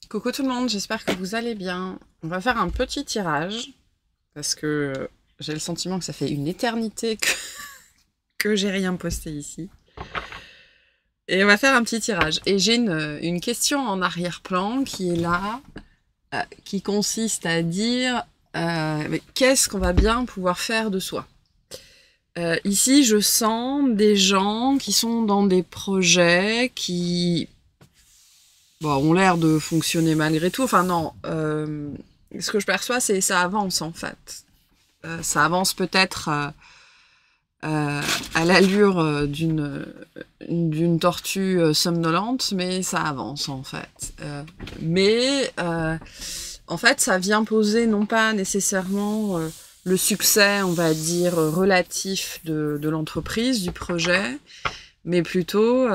Coucou tout le monde, j'espère que vous allez bien. On va faire un petit tirage, parce que j'ai le sentiment que ça fait une éternité que j'ai rien posté ici. Et on va faire un petit tirage. Et j'ai une question en arrière-plan qui est là, qui consiste à dire qu'est-ce qu'on va bien pouvoir faire de soi. Ici, je sens des gens qui sont dans des projets qui ont l'air de fonctionner malgré tout. Enfin non, ce que je perçois, c'est ça avance en fait. Ça avance peut-être à l'allure d'une tortue somnolente, mais ça avance en fait. En fait, ça vient poser non pas nécessairement le succès, on va dire, relatif de l'entreprise, du projet, mais plutôt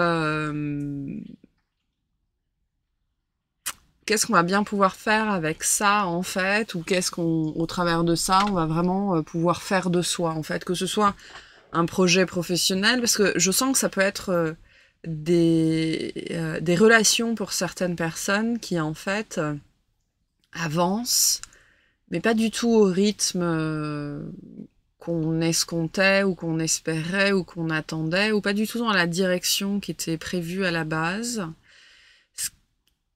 qu'est-ce qu'on va bien pouvoir faire avec ça en fait, ou qu'est-ce qu'on, au travers de ça, on va vraiment pouvoir faire de soi en fait, que ce soit un projet professionnel, parce que je sens que ça peut être des relations pour certaines personnes qui en fait avancent, mais pas du tout au rythme qu'on escomptait ou qu'on espérait ou qu'on attendait, ou pas du tout dans la direction qui était prévue à la base.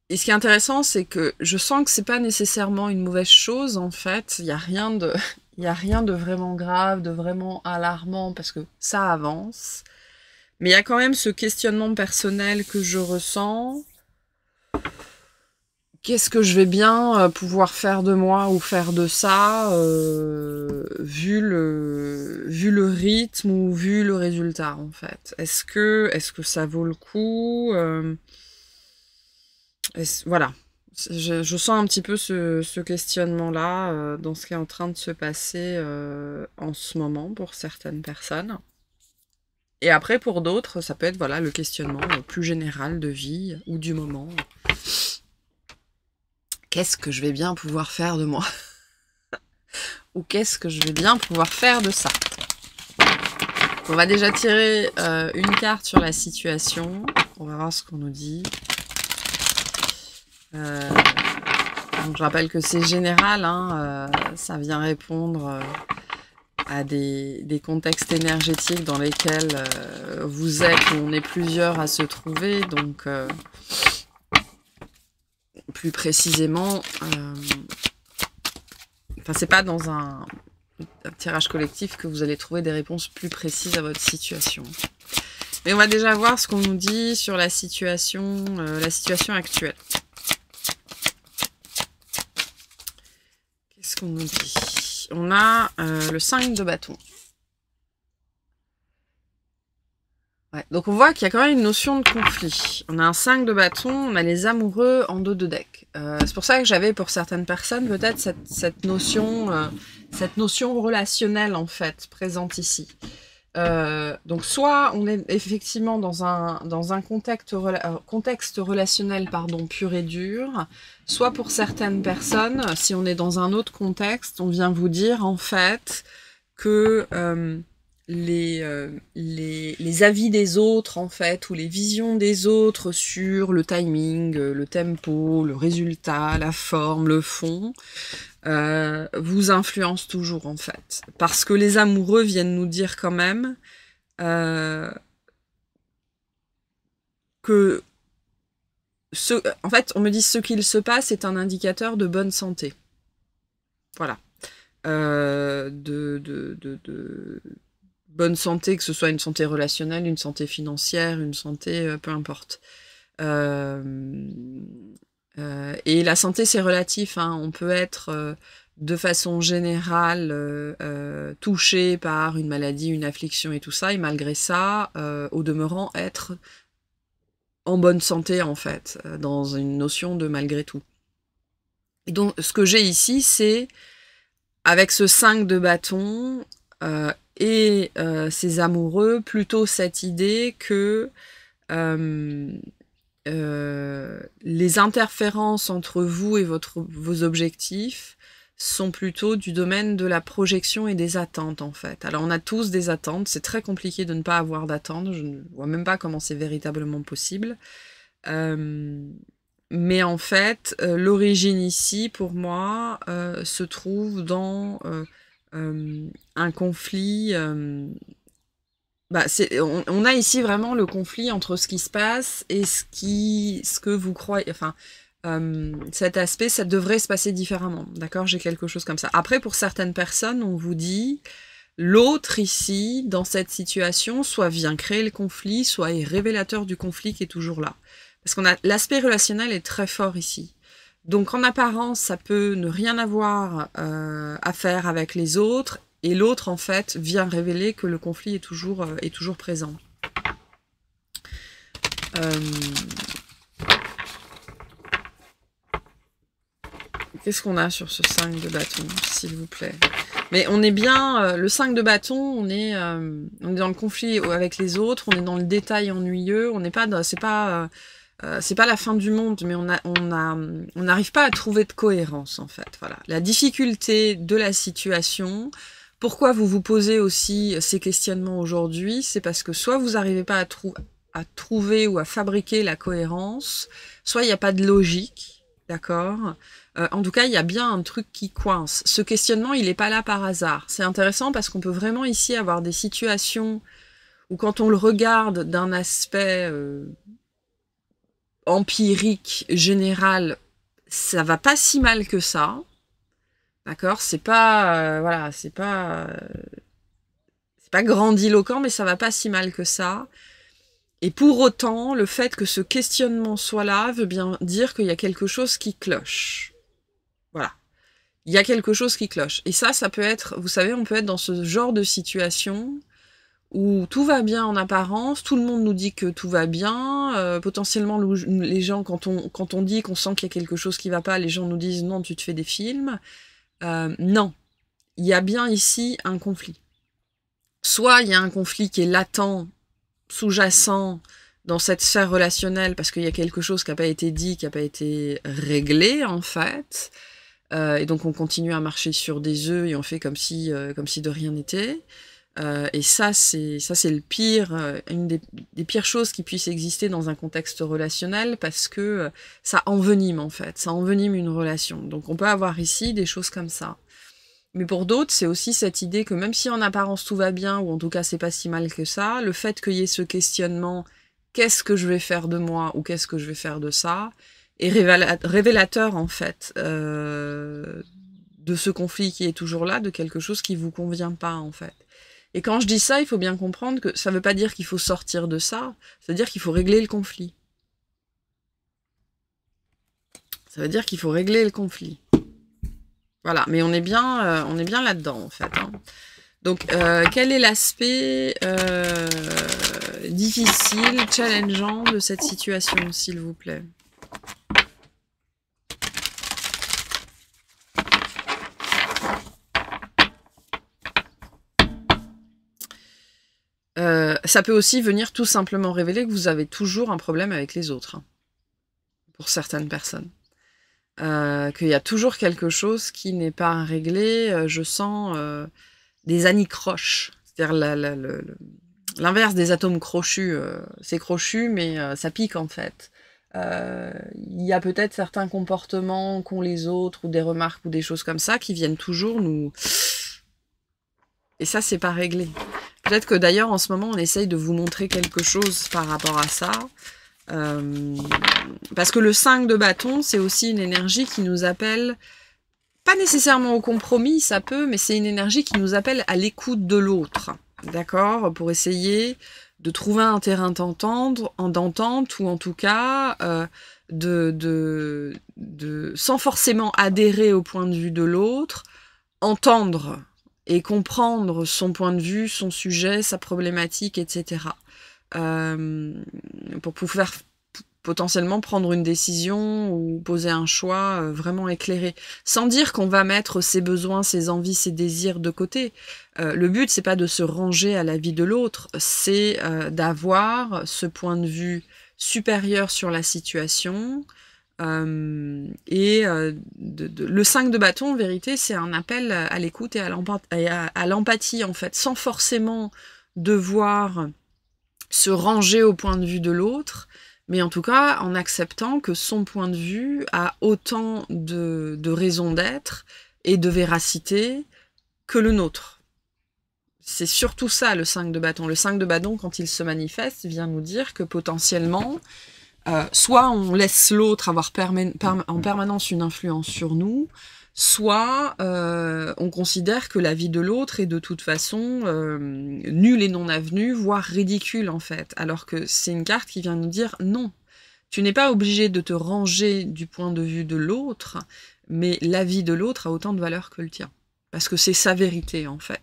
Et ce qui est intéressant, c'est que je sens que c'est pas nécessairement une mauvaise chose, en fait. Il y a rien de, il y a rien de vraiment grave, de vraiment alarmant, parce que ça avance. Mais il y a quand même ce questionnement personnel que je ressens. Qu'est-ce que je vais bien pouvoir faire de moi ou faire de ça, vu le rythme ou vu le résultat, en fait. Est-ce que ça vaut le coup voilà. Je sens un petit peu ce questionnement-là dans ce qui est en train de se passer en ce moment pour certaines personnes. Et après, pour d'autres, ça peut être voilà, le questionnement plus général de vie ou du moment. Qu'est-ce que je vais bien pouvoir faire de moi? Ou qu'est-ce que je vais bien pouvoir faire de ça? On va déjà tirer une carte sur la situation. On va voir ce qu'on nous dit. Donc je rappelle que c'est général, hein, ça vient répondre à des contextes énergétiques dans lesquels vous êtes, ou on est plusieurs à se trouver, donc plus précisément, enfin c'est pas dans un tirage collectif que vous allez trouver des réponses plus précises à votre situation. Mais on va déjà voir ce qu'on nous dit sur la situation actuelle. Qu'est-ce qu'on nous dit? On a le 5 de bâton. Ouais, donc on voit qu'il y a quand même une notion de conflit. On a un 5 de bâton, on a les amoureux en dos de deck. C'est pour ça que j'avais pour certaines personnes peut-être cette notion relationnelle en fait présente ici. Donc soit on est effectivement dans un contexte relationnel pur et dur, soit pour certaines personnes, si on est dans un autre contexte, on vient vous dire en fait que les avis des autres en fait, ou les visions des autres sur le timing, le tempo, le résultat, la forme, le fond, vous influence toujours en fait. Parce que les amoureux viennent nous dire quand même que en fait, on me dit ce qu'il se passe est un indicateur de bonne santé. Voilà. De bonne santé, que ce soit une santé relationnelle, une santé financière, une santé, peu importe. Et la santé, c'est relatif, hein. On peut être de façon générale touché par une maladie, une affliction et tout ça, et malgré ça, au demeurant, être en bonne santé, en fait, dans une notion de malgré tout. Et donc, ce que j'ai ici, c'est, avec ce 5 de bâton et ces amoureux, plutôt cette idée que les interférences entre vous et vos objectifs sont plutôt du domaine de la projection et des attentes en fait. Alors on a tous des attentes, c'est très compliqué de ne pas avoir d'attentes, je ne vois même pas comment c'est véritablement possible. Mais en fait, l'origine ici, pour moi, se trouve dans un conflit. On a ici vraiment le conflit entre ce qui se passe et ce que vous croyez. Enfin, cet aspect, ça devrait se passer différemment. D'accord? J'ai quelque chose comme ça. Après, pour certaines personnes, on vous dit l'autre ici, dans cette situation, soit vient créer le conflit, soit est révélateur du conflit qui est toujours là. Parce qu'on a l'aspect relationnel est très fort ici. Donc en apparence, ça peut ne rien avoir à faire avec les autres, et l'autre en fait vient révéler que le conflit est toujours présent. Qu'est-ce qu'on a sur ce 5 de bâton, s'il vous plaît? Mais on est bien, le 5 de bâton, on est dans le conflit avec les autres, on est dans le détail ennuyeux, on n'est pas, c'est pas la fin du monde, mais on n'arrive pas à trouver de cohérence en fait. Voilà, la difficulté de la situation. Pourquoi vous vous posez aussi ces questionnements aujourd'hui? C'est parce que soit vous n'arrivez pas à trouver ou à fabriquer la cohérence, soit il n'y a pas de logique, d'accord? En tout cas, il y a bien un truc qui coince. Ce questionnement, il n'est pas là par hasard. C'est intéressant parce qu'on peut vraiment ici avoir des situations où quand on le regarde d'un aspect empirique, général, ça va pas si mal que ça. D'accord? C'est pas... voilà, c'est pas grandiloquent, mais ça va pas si mal que ça. Et pour autant, le fait que ce questionnement soit là veut bien dire qu'il y a quelque chose qui cloche. Voilà. Il y a quelque chose qui cloche. Et ça peut être, vous savez, on peut être dans ce genre de situation où tout va bien en apparence, tout le monde nous dit que tout va bien, potentiellement les gens, quand on dit qu'on sent qu'il y a quelque chose qui va pas, les gens nous disent non, tu te fais des films. Non, il y a bien ici un conflit. Soit il y a un conflit qui est latent, sous-jacent, dans cette sphère relationnelle, parce qu'il y a quelque chose qui n'a pas été dit, qui n'a pas été réglé, en fait. Et donc on continue à marcher sur des œufs et on fait comme si de rien n'était. Et ça c'est le pire, une des pires choses qui puissent exister dans un contexte relationnel, parce que ça envenime en fait, ça envenime une relation. Donc on peut avoir ici des choses comme ça. Mais pour d'autres, c'est aussi cette idée que même si en apparence tout va bien, ou en tout cas c'est pas si mal que ça, le fait qu'il y ait ce questionnement, qu'est-ce que je vais faire de moi, ou qu'est-ce que je vais faire de ça, est révélateur en fait de ce conflit qui est toujours là, de quelque chose qui vous convient pas en fait. Et quand je dis ça, il faut bien comprendre que ça veut pas dire qu'il faut sortir de ça, ça veut dire qu'il faut régler le conflit. Ça veut dire qu'il faut régler le conflit. Voilà, mais on est bien là-dedans en fait. Hein. Donc, quel est l'aspect difficile, challengeant de cette situation, s'il vous plaît? Ça peut aussi venir tout simplement révéler que vous avez toujours un problème avec les autres, hein, pour certaines personnes. Qu'il y a toujours quelque chose qui n'est pas réglé. Je sens des anicroches, c'est-à-dire l'inverse des atomes crochus. C'est crochu, mais ça pique en fait. Il y a peut-être certains comportements qu'ont les autres, ou des remarques, ou des choses comme ça, qui viennent toujours nous... Et ça, c'est pas réglé. Peut-être que d'ailleurs, en ce moment, on essaye de vous montrer quelque chose par rapport à ça. Parce que le 5 de bâton, c'est aussi une énergie qui nous appelle, pas nécessairement au compromis, ça peut, mais c'est une énergie qui nous appelle à l'écoute de l'autre. D'accord? Pour essayer de trouver un terrain d'entente, ou en tout cas, sans forcément adhérer au point de vue de l'autre, entendre et comprendre son point de vue, son sujet, sa problématique, etc. Pour pouvoir potentiellement prendre une décision ou poser un choix vraiment éclairé. Sans dire qu'on va mettre ses besoins, ses envies, ses désirs de côté. Le but, c'est pas de se ranger à la vie de l'autre, c'est d'avoir ce point de vue supérieur sur la situation. Le 5 de bâton, en vérité, c'est un appel à l'écoute et à l'empathie, en fait, sans forcément devoir se ranger au point de vue de l'autre, mais en tout cas en acceptant que son point de vue a autant de raison d'être et de véracité que le nôtre. C'est surtout ça le 5 de bâton. Le 5 de bâton, quand il se manifeste, vient nous dire que potentiellement, soit on laisse l'autre avoir en permanence une influence sur nous, soit on considère que la vie de l'autre est de toute façon nulle et non avenue, voire ridicule en fait. Alors que c'est une carte qui vient nous dire non. Tu n'es pas obligé de te ranger du point de vue de l'autre, mais la vie de l'autre a autant de valeur que le tien. Parce que c'est sa vérité en fait.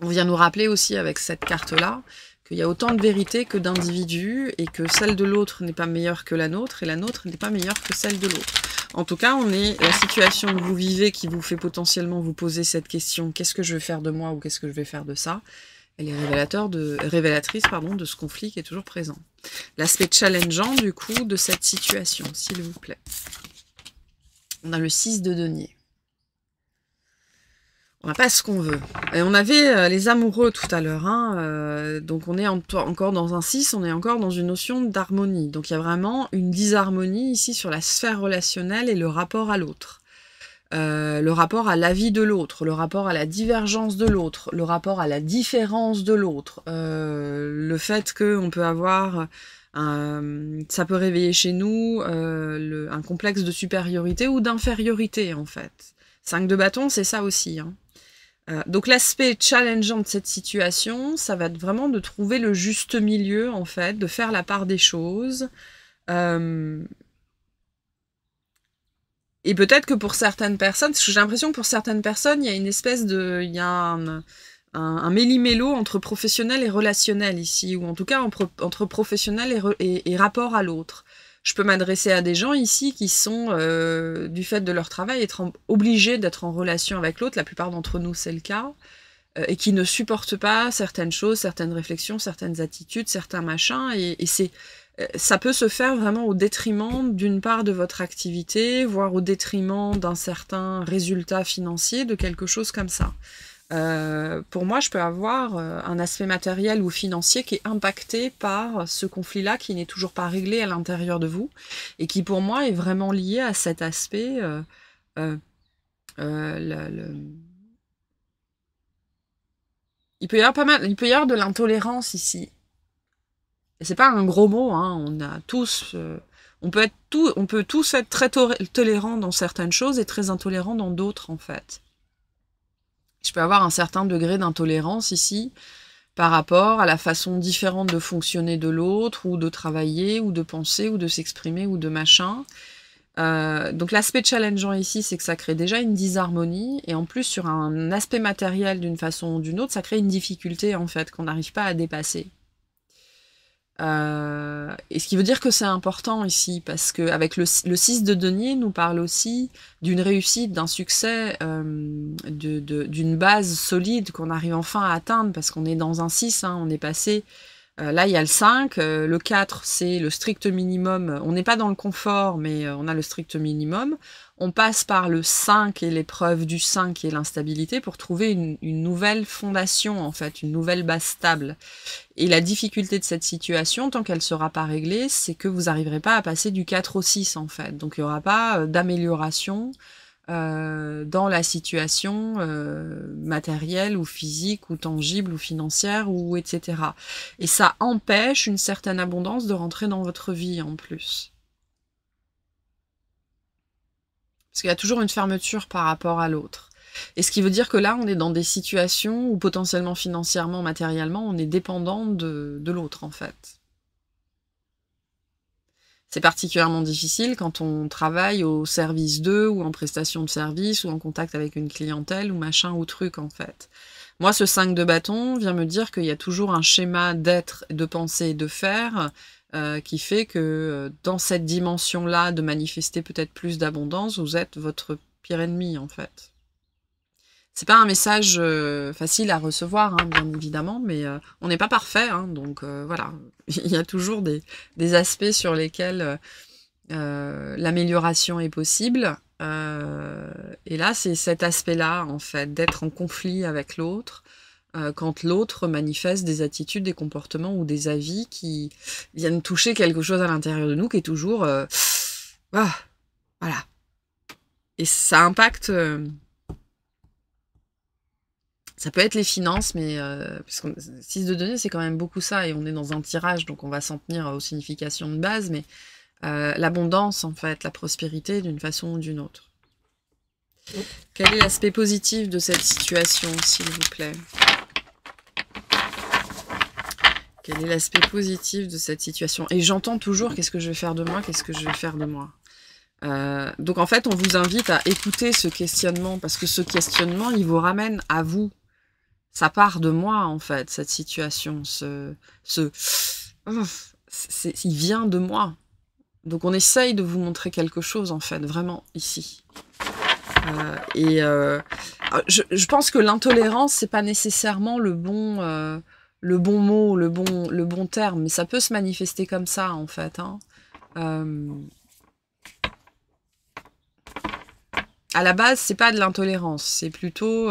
On vient nous rappeler aussi avec cette carte-là qu'il y a autant de vérité que d'individus et que celle de l'autre n'est pas meilleure que la nôtre et la nôtre n'est pas meilleure que celle de l'autre. En tout cas, la situation que vous vivez qui vous fait potentiellement vous poser cette question, qu'est-ce que je vais faire de moi ou qu'est-ce que je vais faire de ça, elle est révélatrice de ce conflit qui est toujours présent. L'aspect challengeant du coup de cette situation, s'il vous plaît. On a le 6 de denier. On n'a pas ce qu'on veut. Et on avait les amoureux tout à l'heure, hein, donc on est encore dans un 6, on est encore dans une notion d'harmonie. Donc il y a vraiment une disharmonie ici sur la sphère relationnelle et le rapport à l'autre. Le rapport à l'avis de l'autre, le rapport à la divergence de l'autre, le rapport à la différence de l'autre, le fait qu'on peut avoir... ça peut réveiller chez nous un complexe de supériorité ou d'infériorité en fait. 5 de bâton, c'est ça aussi, hein. Donc l'aspect challengeant de cette situation, ça va être vraiment de trouver le juste milieu, en fait, de faire la part des choses. Et peut-être que pour certaines personnes, parce que j'ai l'impression que pour certaines personnes, il y a une espèce de... Il y a un méli-mélo entre professionnel et relationnel ici, ou en tout cas entre professionnel et rapport à l'autre. Je peux m'adresser à des gens ici qui sont, du fait de leur travail, obligés d'être en relation avec l'autre. La plupart d'entre nous, c'est le cas. Et qui ne supportent pas certaines choses, certaines réflexions, certaines attitudes, certains machins. Et ça peut se faire vraiment au détriment d'une part de votre activité, voire au détriment d'un certain résultat financier, de quelque chose comme ça. Pour moi, je peux avoir un aspect matériel ou financier qui est impacté par ce conflit-là qui n'est toujours pas réglé à l'intérieur de vous et qui, pour moi, est vraiment lié à cet aspect il peut y avoir de l'intolérance ici. Et c'est pas un gros mot, hein, on a tous... on peut tous être très tolérants dans certaines choses et très intolérants dans d'autres, en fait. Je peux avoir un certain degré d'intolérance ici par rapport à la façon différente de fonctionner de l'autre, ou de travailler, ou de penser, ou de s'exprimer, ou de machin. Donc l'aspect challengeant ici, c'est que ça crée déjà une disharmonie, et en plus sur un aspect matériel d'une façon ou d'une autre, ça crée une difficulté en fait, qu'on n'arrive pas à dépasser. Et ce qui veut dire que c'est important ici, parce que avec le 6 de denier nous parle aussi d'une réussite, d'un succès, d'une base solide qu'on arrive enfin à atteindre, parce qu'on est dans un 6, hein, on est passé... là, il y a le 5, le 4, c'est le strict minimum. On n'est pas dans le confort, mais on a le strict minimum. On passe par le 5 et l'épreuve du 5 et l'instabilité pour trouver une nouvelle fondation, en fait, une nouvelle base stable. Et la difficulté de cette situation, tant qu'elle ne sera pas réglée, c'est que vous n'arriverez pas à passer du 4 au 6, en fait. Donc, il n'y aura pas d'amélioration dans la situation matérielle ou physique ou tangible ou financière ou etc. Et ça empêche une certaine abondance de rentrer dans votre vie en plus. Parce qu'il y a toujours une fermeture par rapport à l'autre. Et ce qui veut dire que là, on est dans des situations où potentiellement financièrement, matériellement, on est dépendant de l'autre en fait. C'est particulièrement difficile quand on travaille au service d'eux, ou en prestation de service, ou en contact avec une clientèle, ou machin, ou truc, en fait. Moi, ce 5 de bâton vient me dire qu'il y a toujours un schéma d'être, de penser et de faire qui fait que dans cette dimension-là, de manifester peut-être plus d'abondance, vous êtes votre pire ennemi, en fait. C'est pas un message facile à recevoir, hein, bien évidemment, mais on n'est pas parfait, hein, donc voilà. Il y a toujours des aspects sur lesquels l'amélioration est possible. Et là, c'est cet aspect-là, en fait, d'être en conflit avec l'autre, quand l'autre manifeste des attitudes, des comportements ou des avis qui viennent toucher quelque chose à l'intérieur de nous qui est toujours voilà. Et ça impacte... ça peut être les finances, mais parce que 6 de denier, c'est quand même beaucoup ça, et on est dans un tirage, donc on va s'en tenir aux significations de base, mais l'abondance, en fait, la prospérité, d'une façon ou d'une autre. Quel est l'aspect positif de cette situation, s'il vous plaît? Quel est l'aspect positif de cette situation? Et j'entends toujours, qu'est-ce que je vais faire de moi? Qu'est-ce que je vais faire de moi? Donc en fait, on vous invite à écouter ce questionnement, parce que ce questionnement, il vous ramène à vous. Ça part de moi, en fait, cette situation. Il vient de moi. Donc on essaye de vous montrer quelque chose, en fait, vraiment, ici. Je pense que l'intolérance, c'est pas nécessairement le bon mot, le bon terme, mais ça peut se manifester comme ça, en fait. Hein. À la base, c'est pas de l'intolérance, c'est plutôt...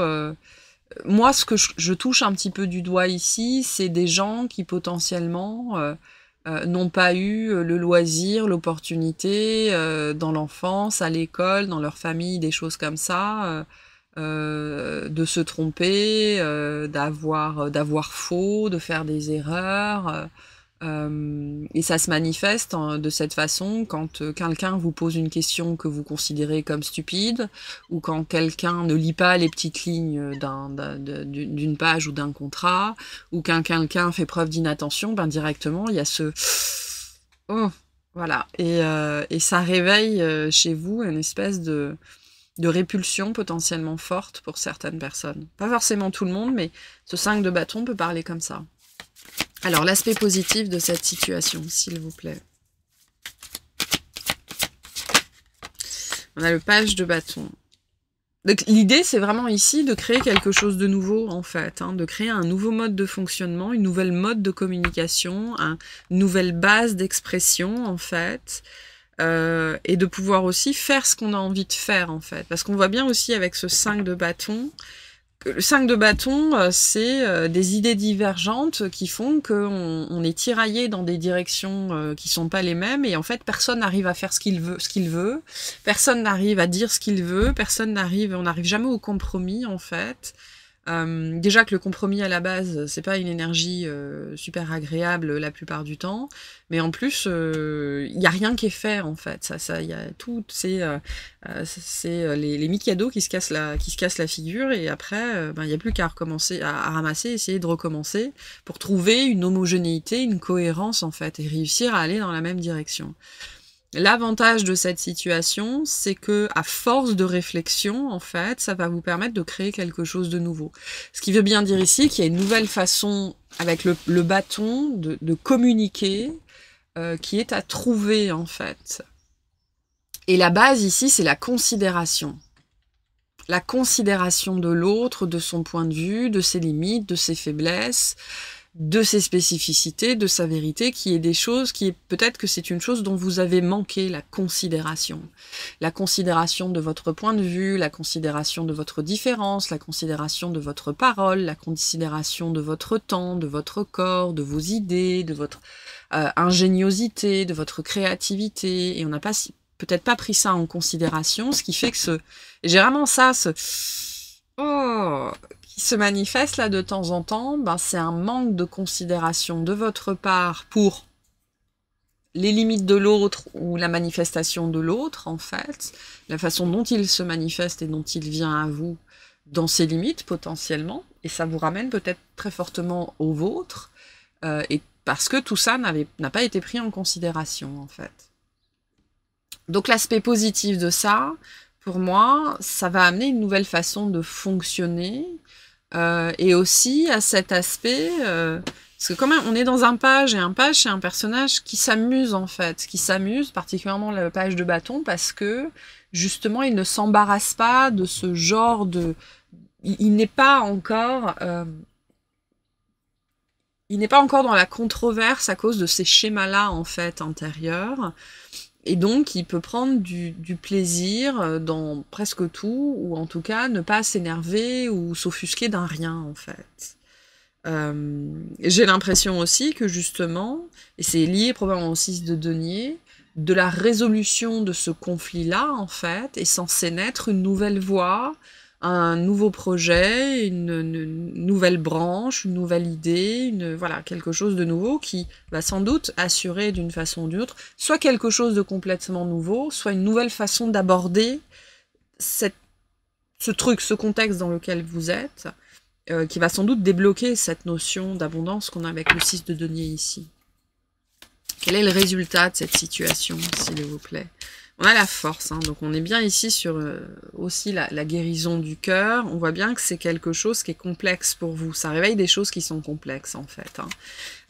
moi, ce que je touche un petit peu du doigt ici, c'est des gens qui potentiellement n'ont pas eu le loisir, l'opportunité dans l'enfance, à l'école, dans leur famille, des choses comme ça, de se tromper, d'avoir faux, de faire des erreurs. Et ça se manifeste de cette façon quand quelqu'un vous pose une question que vous considérez comme stupide, ou quand quelqu'un ne lit pas les petites lignes d'une page ou d'un contrat, ou quand quelqu'un fait preuve d'inattention, ben directement il y a ce oh, voilà, et ça réveille chez vous une espèce de répulsion potentiellement forte pour certaines personnes. Pas forcément tout le monde, mais ce 5 de bâton peut parler comme ça. Alors, l'aspect positif de cette situation, s'il vous plaît. On a le page de bâton. L'idée, c'est vraiment ici de créer quelque chose de nouveau, en fait. Hein, de créer un nouveau mode de fonctionnement, une nouvelle mode de communication, une nouvelle base d'expression, en fait. Et de pouvoir aussi faire ce qu'on a envie de faire, en fait. Parce qu'on voit bien aussi avec ce 5 de bâton... Le 5 de bâton, c'est des idées divergentes qui font qu'on est tiraillé dans des directions qui sont pas les mêmes, et en fait personne n'arrive à faire ce qu'il veut, personne n'arrive à dire ce qu'il veut, on n'arrive jamais au compromis, en fait. Déjà que le compromis à la base, c'est pas une énergie super agréable la plupart du temps, mais en plus, il y a rien qui est fait, en fait. Il y a tout, c'est les Mikado qui se cassent la figure, et après, il n'y a plus qu'à recommencer, à ramasser, essayer de recommencer pour trouver une homogénéité, une cohérence, en fait, et réussir à aller dans la même direction. L'avantage de cette situation, c'est que à force de réflexion, en fait, ça va vous permettre de créer quelque chose de nouveau. Ce qui veut bien dire ici qu'il y a une nouvelle façon, avec le bâton, de communiquer, qui est à trouver, en fait. Et la base ici, c'est la considération. La considération de l'autre, de son point de vue, de ses limites, de ses faiblesses, de ses spécificités, de sa vérité, qui est des choses peut-être que c'est une chose dont vous avez manqué la considération. La considération de votre point de vue, la considération de votre différence, la considération de votre parole, la considération de votre temps, de votre corps, de vos idées, de votre ingéniosité, de votre créativité, et on n'a pas peut-être pas pris ça en considération, ce qui fait que j'ai vraiment ça, qui se manifeste là de temps en temps, c'est un manque de considération de votre part pour les limites de l'autre ou la manifestation de l'autre, en fait, la façon dont il se manifeste et dont il vient à vous dans ses limites potentiellement, et ça vous ramène peut-être très fortement au vôtre, et parce que tout ça n'a pas été pris en considération, en fait. Donc l'aspect positif de ça, pour moi, ça va amener une nouvelle façon de fonctionner, et aussi à cet aspect, parce que quand même on est dans un page, et un page c'est un personnage qui s'amuse, en fait, qui s'amuse, particulièrement le page de bâton, parce que justement il ne s'embarrasse pas de ce genre de... Il n'est pas encore dans la controverse à cause de ces schémas-là, en fait, intérieurs. Et donc, il peut prendre du plaisir dans presque tout, ou en tout cas, ne pas s'énerver ou s'offusquer d'un rien, en fait. J'ai l'impression aussi que justement, et c'est lié probablement au 6 de denier, de la résolution de ce conflit-là, en fait, est censé naître une nouvelle voie, un nouveau projet, une nouvelle branche, une nouvelle idée, voilà, quelque chose de nouveau qui va sans doute assurer d'une façon ou d'une autre, soit quelque chose de complètement nouveau, soit une nouvelle façon d'aborder ce truc, ce contexte dans lequel vous êtes, qui va sans doute débloquer cette notion d'abondance qu'on a avec le 6 de denier ici. Quel est le résultat de cette situation, s'il vous plaît? On a la force, hein, donc on est bien ici sur aussi la guérison du cœur. On voit bien que c'est quelque chose qui est complexe pour vous. Ça réveille des choses qui sont complexes, en fait. Hein.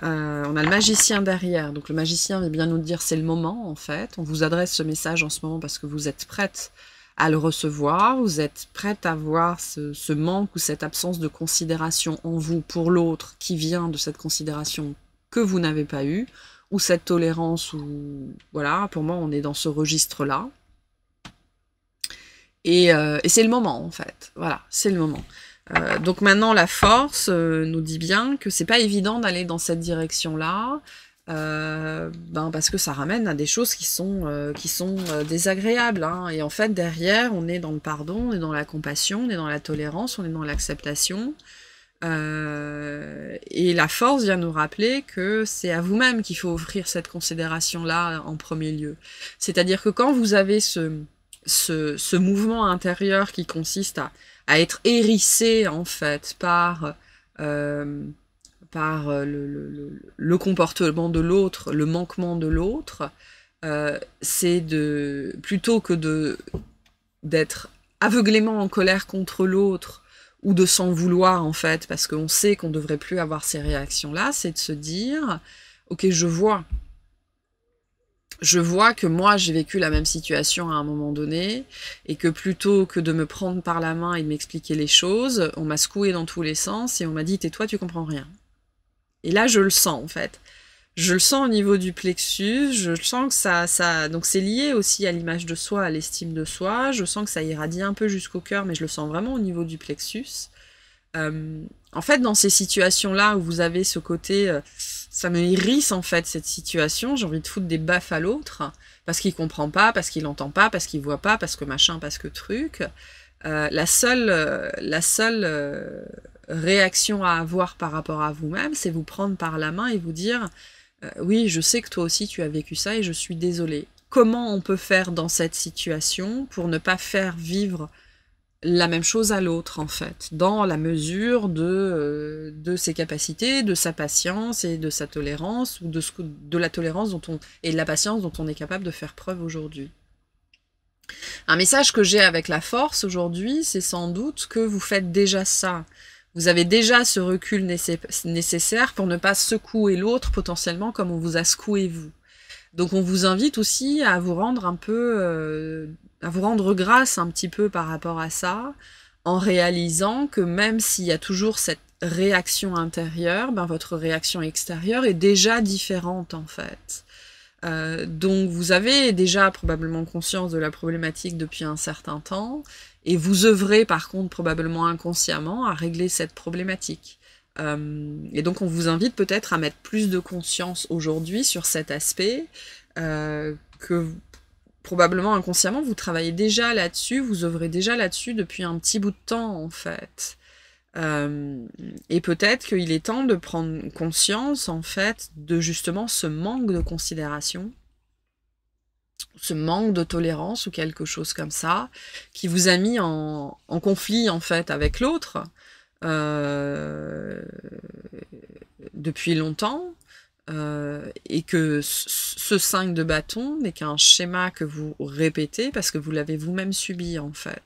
On a le magicien derrière, donc le magicien vient bien nous dire c'est le moment, en fait. On vous adresse ce message en ce moment parce que vous êtes prête à le recevoir, vous êtes prête à voir ce manque ou cette absence de considération en vous pour l'autre qui vient de cette considération que vous n'avez pas eue, ou cette tolérance, ou voilà, pour moi on est dans ce registre-là. Et c'est le moment en fait, voilà, c'est le moment. Donc maintenant la force nous dit bien que c'est pas évident d'aller dans cette direction-là, parce que ça ramène à des choses qui sont désagréables, hein. Et en fait derrière on est dans le pardon, on est dans la compassion, on est dans la tolérance, on est dans l'acceptation, et la force vient nous rappeler que c'est à vous-même qu'il faut offrir cette considération-là en premier lieu. C'est-à-dire que quand vous avez ce mouvement intérieur qui consiste à être hérissé en fait par le comportement de l'autre, le manquement de l'autre, c'est plutôt que d'être aveuglément en colère contre l'autre, ou de s'en vouloir en fait, parce qu'on sait qu'on ne devrait plus avoir ces réactions-là, c'est de se dire, ok, je vois que moi j'ai vécu la même situation à un moment donné, et que plutôt que de me prendre par la main et de m'expliquer les choses, on m'a secoué dans tous les sens, et on m'a dit, tais-toi, tu comprends rien. Et là, je le sens, en fait. Je le sens au niveau du plexus, je sens que ça... Donc c'est lié aussi à l'image de soi, à l'estime de soi, je sens que ça irradie un peu jusqu'au cœur, mais je le sens vraiment au niveau du plexus. En fait, dans ces situations-là où vous avez ce côté... ça me hérisse, en fait, cette situation, j'ai envie de foutre des baffes à l'autre, parce qu'il comprend pas, parce qu'il entend pas, parce qu'il voit pas, parce que machin, parce que truc... la seule réaction à avoir par rapport à vous-même, c'est vous prendre par la main et vous dire oui, je sais que toi aussi tu as vécu ça et je suis désolée. Comment on peut faire dans cette situation pour ne pas faire vivre la même chose à l'autre, en fait, dans la mesure de ses capacités, de sa patience et de sa tolérance, ou de la tolérance et de la patience dont on est capable de faire preuve aujourd'hui. Un message que j'ai avec la force aujourd'hui, c'est sans doute que vous faites déjà ça. Vous avez déjà ce recul nécessaire pour ne pas secouer l'autre potentiellement comme on vous a secoué vous. Donc on vous invite aussi à vous rendre un peu, à vous rendre grâce un petit peu par rapport à ça, en réalisant que même s'il y a toujours cette réaction intérieure, votre réaction extérieure est déjà différente en fait. Donc vous avez déjà probablement conscience de la problématique depuis un certain temps, et vous œuvrez par contre probablement inconsciemment à régler cette problématique. Et donc on vous invite peut-être à mettre plus de conscience aujourd'hui sur cet aspect, que probablement inconsciemment vous travaillez déjà là-dessus, vous œuvrez déjà là-dessus depuis un petit bout de temps en fait. Et peut-être qu'il est temps de prendre conscience en fait de justement ce manque de considération, ce manque de tolérance ou quelque chose comme ça, qui vous a mis en conflit en fait avec l'autre depuis longtemps, et que ce 5 de bâton n'est qu'un schéma que vous répétez parce que vous l'avez vous-même subi en fait.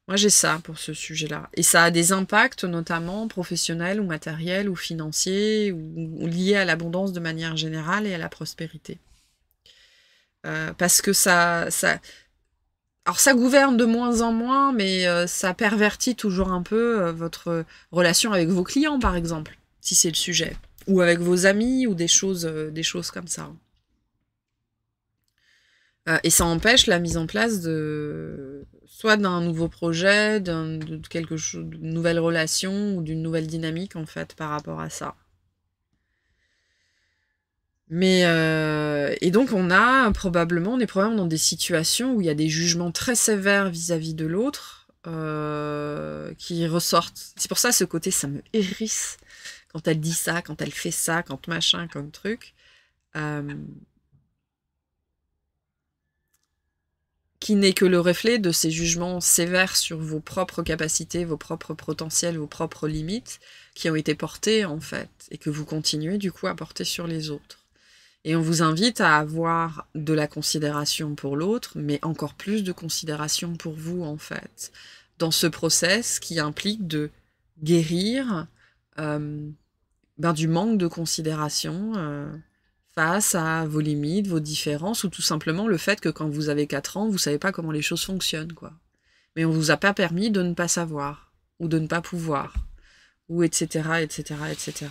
Moi j'ai ça pour ce sujet-là. Et ça a des impacts notamment professionnels ou matériels ou financiers ou liés à l'abondance de manière générale et à la prospérité. Parce que alors ça gouverne de moins en moins, mais ça pervertit toujours un peu votre relation avec vos clients par exemple, si c'est le sujet. Ou avec vos amis ou des choses comme ça. Et ça empêche la mise en place de soit d'un nouveau projet, de quelque chose, d'une nouvelle relation ou d'une nouvelle dynamique en fait par rapport à ça. Mais et donc on est probablement dans des situations où il y a des jugements très sévères vis-à-vis de l'autre qui ressortent. C'est pour ça ce côté, ça me hérisse quand elle dit ça, quand elle fait ça, quand machin, comme truc. Qui n'est que le reflet de ces jugements sévères sur vos propres capacités, vos propres potentiels, vos propres limites, qui ont été portés en fait, et que vous continuez du coup à porter sur les autres. Et on vous invite à avoir de la considération pour l'autre, mais encore plus de considération pour vous en fait, dans ce process qui implique de guérir du manque de considération face à vos limites, vos différences, ou tout simplement le fait que quand vous avez 4 ans, vous savez pas comment les choses fonctionnent, quoi. Mais on vous a pas permis de ne pas savoir, ou de ne pas pouvoir, ou etc., etc., etc.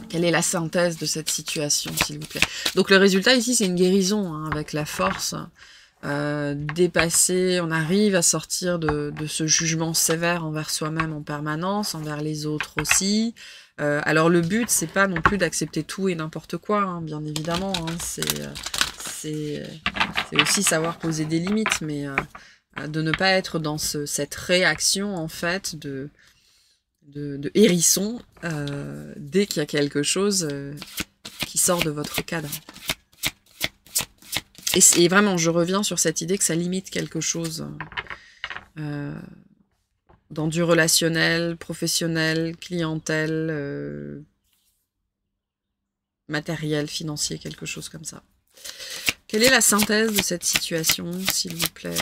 Quelle est la synthèse de cette situation, s'il vous plaît? Donc le résultat ici, c'est une guérison, hein, avec la force dépassée. On arrive à sortir de ce jugement sévère envers soi-même en permanence, envers les autres aussi. Alors le but, c'est pas non plus d'accepter tout et n'importe quoi, hein, bien évidemment. Hein, c'est aussi savoir poser des limites, mais de ne pas être dans cette réaction en fait de hérisson dès qu'il y a quelque chose qui sort de votre cadre. Et vraiment, je reviens sur cette idée que ça limite quelque chose dans du relationnel, professionnel, clientèle, matériel, financier, quelque chose comme ça. Quelle est la synthèse de cette situation, s'il vous plaît?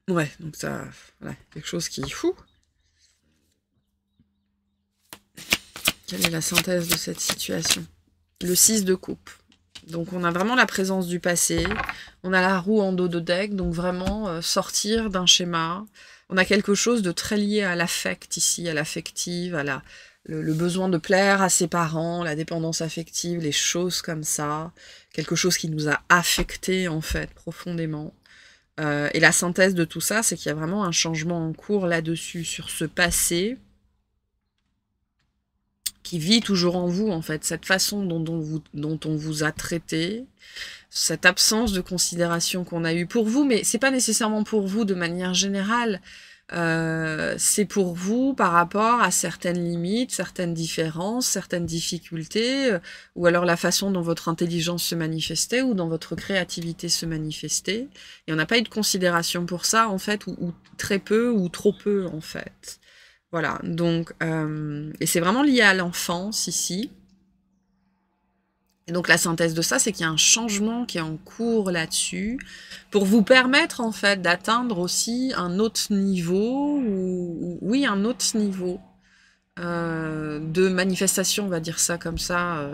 Ouais, donc ça, voilà, quelque chose qui est fou. Quelle est la synthèse de cette situation? Le 6 de coupe. Donc on a vraiment la présence du passé, on a la roue en dos de deck, donc vraiment sortir d'un schéma. On a quelque chose de très lié à l'affect ici, à l'affective, à le besoin de plaire à ses parents, la dépendance affective, les choses comme ça. Quelque chose qui nous a affectés en fait profondément. Et la synthèse de tout ça, c'est qu'il y a vraiment un changement en cours là-dessus, sur ce passé, qui vit toujours en vous, en fait, cette façon dont on vous a traité, cette absence de considération qu'on a eue pour vous, mais c'est pas nécessairement pour vous de manière générale, c'est pour vous par rapport à certaines limites, certaines différences, certaines difficultés, ou alors la façon dont votre intelligence se manifestait, ou dont votre créativité se manifestait, et on n'a pas eu de considération pour ça, en fait, ou très peu, ou trop peu, en fait. Voilà, donc, et c'est vraiment lié à l'enfance ici. Et donc la synthèse de ça, c'est qu'il y a un changement qui est en cours là-dessus, pour vous permettre en fait d'atteindre aussi un autre niveau, ou oui, un autre niveau de manifestation, on va dire ça comme ça,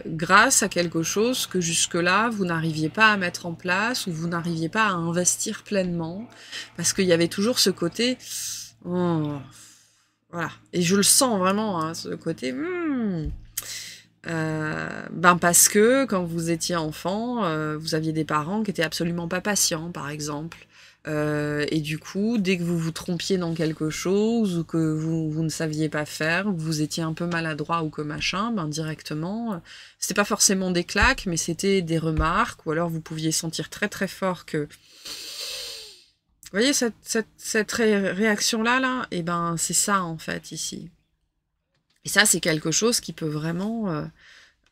grâce à quelque chose que jusque-là, vous n'arriviez pas à mettre en place, ou vous n'arriviez pas à investir pleinement, parce qu'il y avait toujours ce côté... Oh, voilà. Et je le sens vraiment, hein, ce côté... parce que quand vous étiez enfant, vous aviez des parents qui étaient absolument pas patients, par exemple. Et du coup, dès que vous vous trompiez dans quelque chose, ou que vous ne saviez pas faire, ou que vous étiez un peu maladroit ou que machin, directement, c'était pas forcément des claques, mais c'était des remarques, ou alors vous pouviez sentir très très fort que... Vous voyez cette réaction-là, là, et ben c'est ça en fait ici. Et ça, c'est quelque chose qui peut vraiment...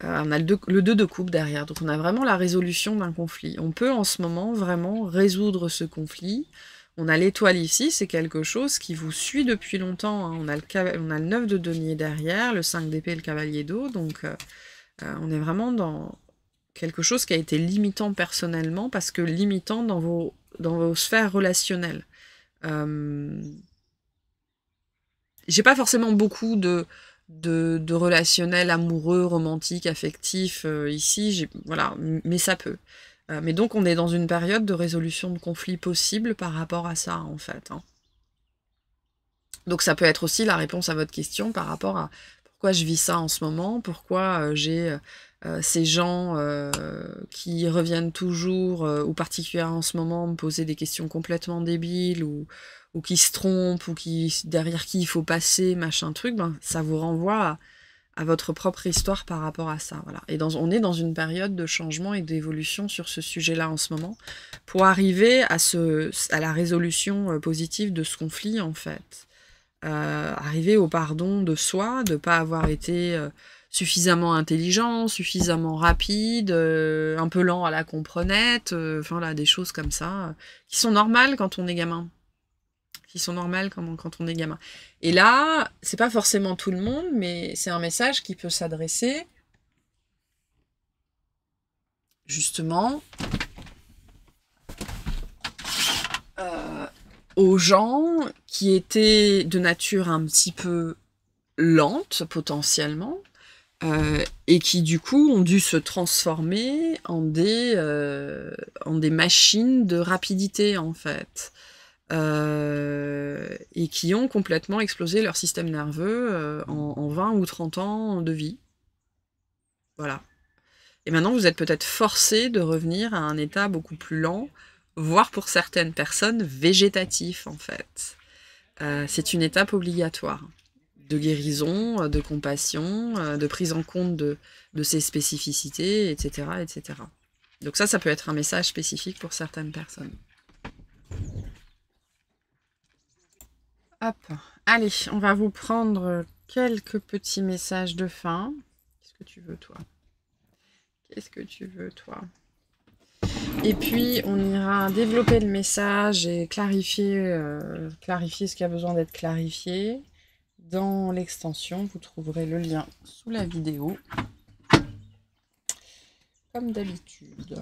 on a le 2 de coupe derrière, donc on a vraiment la résolution d'un conflit. On peut en ce moment vraiment résoudre ce conflit. On a l'étoile ici, c'est quelque chose qui vous suit depuis longtemps. Hein. On a le 9 de denier derrière, le 5 d'épée et le cavalier d'eau, donc on est vraiment dans quelque chose qui a été limitant personnellement, parce que limitant dans vos sphères relationnelles. J'ai pas forcément beaucoup de relationnel amoureux, romantique, affectif ici, voilà, mais ça peut. Mais donc on est dans une période de résolution de conflits possible par rapport à ça, en fait. Hein. Donc ça peut être aussi la réponse à votre question par rapport à pourquoi je vis ça en ce moment, pourquoi j'ai ces gens qui reviennent toujours, ou particulièrement en ce moment, me poser des questions complètement débiles, ou qui se trompent, ou derrière qui il faut passer, machin truc, ben, ça vous renvoie à votre propre histoire par rapport à ça. Voilà. Et on est dans une période de changement et d'évolution sur ce sujet-là en ce moment, pour arriver à la résolution positive de ce conflit, en fait. Arriver au pardon de soi, de ne pas avoir été suffisamment intelligent, suffisamment rapide, un peu lent à la comprenette, enfin là, des choses comme ça, qui sont normales quand on est gamin. Quand on est gamin. Et là, c'est pas forcément tout le monde, mais c'est un message qui peut s'adresser justement aux gens qui étaient de nature un petit peu lente, potentiellement, et qui du coup ont dû se transformer en des machines de rapidité, en fait. Et qui ont complètement explosé leur système nerveux en 20 ou 30 ans de vie. Voilà. Et maintenant, vous êtes peut-être forcé de revenir à un état beaucoup plus lent, voire pour certaines personnes, végétatif, en fait. C'est une étape obligatoire de guérison, de compassion, de prise en compte de ses spécificités, etc., etc. Donc ça peut être un message spécifique pour certaines personnes. Hop, allez, on va vous prendre quelques petits messages de fin. Qu'est-ce que tu veux, toi? Qu'est-ce que tu veux, toi? Et puis, on ira développer le message et clarifier ce qui a besoin d'être clarifié. Dans l'extension, vous trouverez le lien sous la vidéo. Comme d'habitude.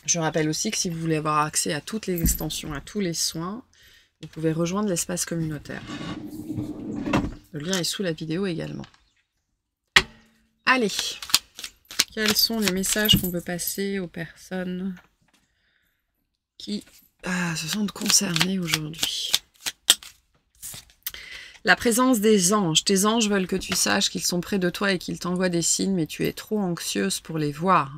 Je rappelle aussi que si vous voulez avoir accès à toutes les extensions, à tous les soins, vous pouvez rejoindre l'espace communautaire. Le lien est sous la vidéo également. Allez, quels sont les messages qu'on peut passer aux personnes qui se sentent concernées aujourd'hui? La présence des anges. Tes anges veulent que tu saches qu'ils sont près de toi et qu'ils t'envoient des signes, mais tu es trop anxieuse pour les voir.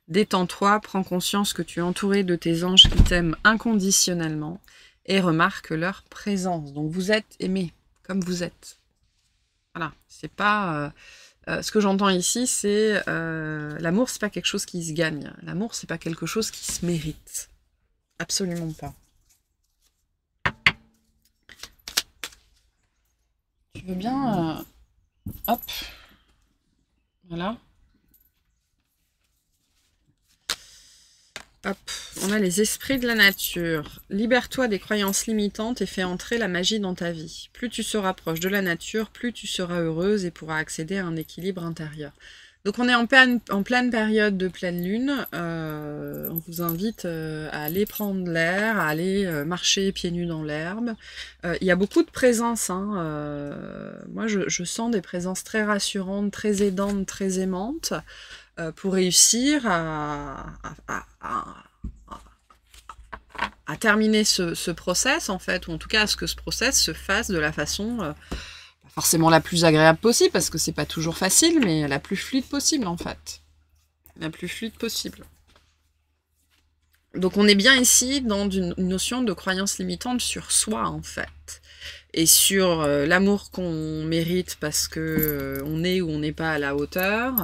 Détends-toi, prends conscience que tu es entouré de tes anges qui t'aiment inconditionnellement et remarque leur présence. Donc vous êtes aimé comme vous êtes. Voilà, c'est pas... ce que j'entends ici, c'est l'amour, c'est pas quelque chose qui se gagne. L'amour, c'est pas quelque chose qui se mérite. Absolument pas. Tu veux bien... hop. Voilà. Hop, on a les esprits de la nature. Libère-toi des croyances limitantes et fais entrer la magie dans ta vie. Plus tu seras proche de la nature, plus tu seras heureuse et pourras accéder à un équilibre intérieur. Donc on est en pleine période de pleine lune. On vous invite à aller prendre l'air, à aller marcher pieds nus dans l'herbe. Il y a beaucoup de présences. Moi, je sens des présences très rassurantes, très aidantes, très aimantes. Pour réussir à terminer ce process, en fait, ou en tout cas à ce que ce process se fasse de la façon pas forcément la plus agréable possible, parce que c'est pas toujours facile, mais la plus fluide possible, en fait. La plus fluide possible. Donc on est bien ici dans une notion de croyance limitante sur soi, en fait. Et sur l'amour qu'on mérite parce que on est ou on n'est pas à la hauteur,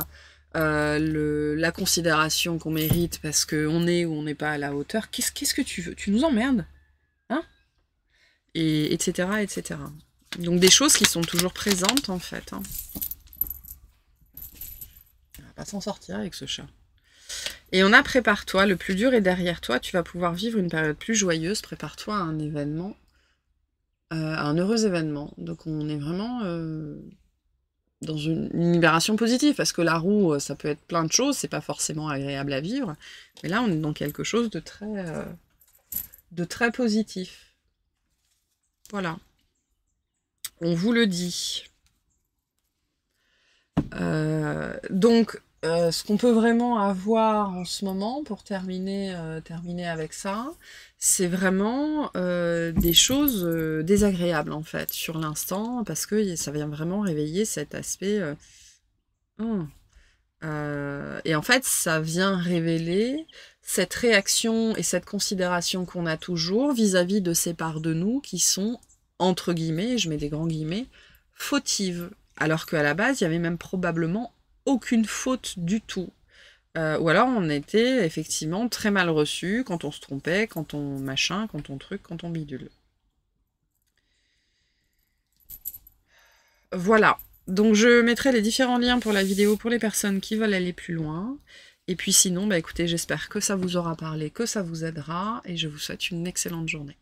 la considération qu'on mérite parce qu'on est ou on n'est pas à la hauteur. Qu'est-ce que tu veux? Tu nous emmerdes, hein? Et etc., etc. Donc des choses qui sont toujours présentes, en fait. Hein. On va pas s'en sortir avec ce chat. Et on a prépare-toi, le plus dur est derrière toi, tu vas pouvoir vivre une période plus joyeuse, prépare-toi à un événement, un heureux événement. Donc on est vraiment... dans une libération positive, parce que la roue, ça peut être plein de choses, c'est pas forcément agréable à vivre, mais là, on est dans quelque chose de très positif. Voilà. On vous le dit. Donc, ce qu'on peut vraiment avoir en ce moment, pour terminer avec ça, c'est vraiment des choses désagréables en fait, sur l'instant, parce que ça vient vraiment réveiller cet aspect... Hum. Et en fait, ça vient révéler cette réaction et cette considération qu'on a toujours vis-à-vis de ces parts de nous qui sont, entre guillemets, je mets des grands guillemets, fautives. Alors qu'à la base, il y avait même probablement aucune faute du tout. Ou alors on était effectivement très mal reçu quand on se trompait, quand on machin, quand on truc, quand on bidule. Voilà. Donc je mettrai les différents liens pour la vidéo pour les personnes qui veulent aller plus loin. Et puis sinon, bah écoutez, j'espère que ça vous aura parlé, que ça vous aidera, et je vous souhaite une excellente journée.